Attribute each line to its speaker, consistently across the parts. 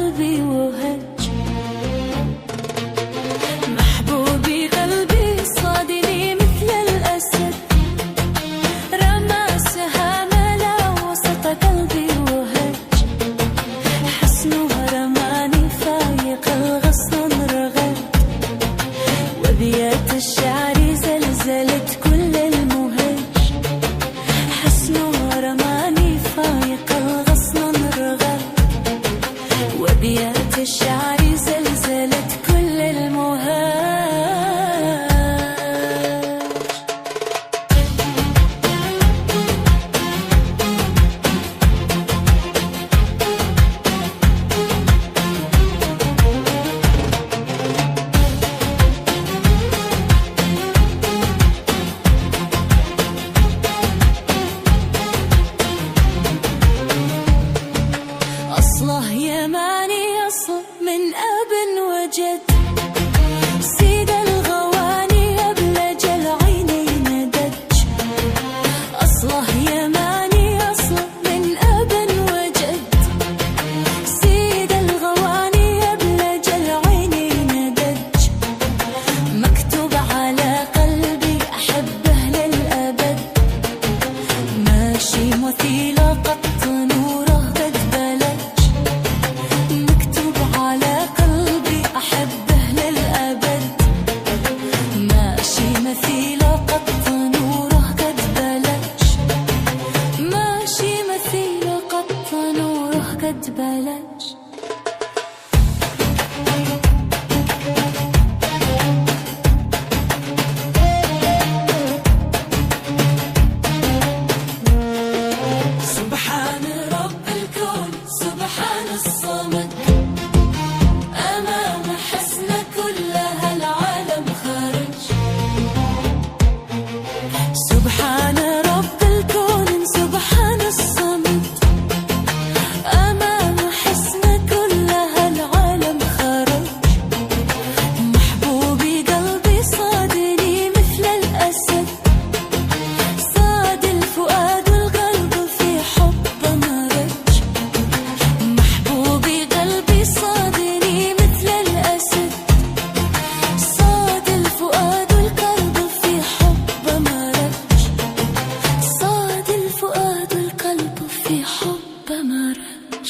Speaker 1: قلبي وهج. محبوبي قلبي صادني مثل الأسد، رمى سهام له وسط قلبي وهج. حسنه رماني فايق الغصن رغد، وبيات الشعر زلزلت كل المهج. حسنه رماني فايق الغصن رغد، وبيات الشعر زلزلت كل المهج. أصله يماني أصل من أب وجد، سيد الغواني أبلج العينين دج. أصله يماني أصل من أب وجد، سيد الغواني أبلج العينين دج. مكتوب على قلبي أحبه للأبد، ماشي مثيل قط نوره قد بلج. مكتوب على قلبي أحبه للأبد، ماشي مثيل قط نوره قد بلج. ماشي مثيل قط نوره قد بلج. سبحان رب الكون سبحان الصمد، أمام حسن كلها العالم خارج. سبحان رب الكون سبحان الصمد، أمام حسن كلها العالم خارج. محبوبي قلبي صادني مثل الأسد، صاد الفؤاد والقلب في حب مرج. محبوبي قلبي صادني مثل الأسد، صاد الفؤاد والقلب في حب مرج. صاد الفؤاد والقلب في حب مرج.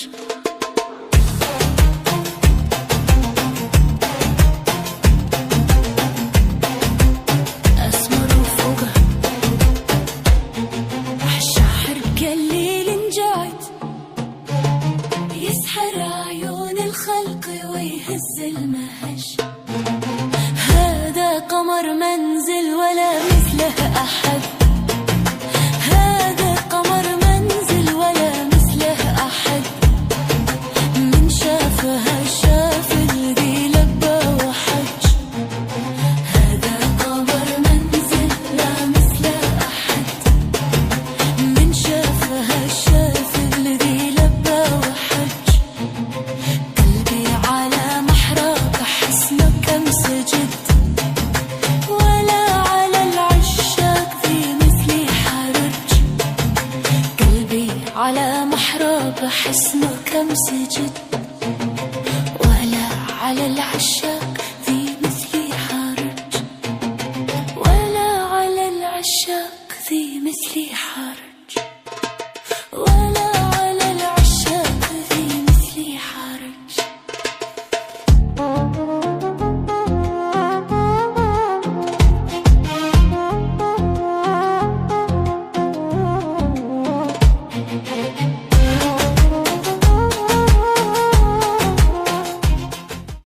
Speaker 1: أسمر وفوقه الشاعر قليل جاعد، يسحر عيون الخلق ويهز المهج. هذا قمر منزل ولا مثله أحد، هذا قمر منزل ولا مثله أحد. من شافها شاف الذي لبى وحج. هذا قمر منزل لا مثله أحد، من شافها شاف الذي لبى وحج. قلبي على محراق حسنه كم سجد، ولا على العشاق في مثلي حرج. قلبي على محراق حسنه كم سجد، ولا على العشاق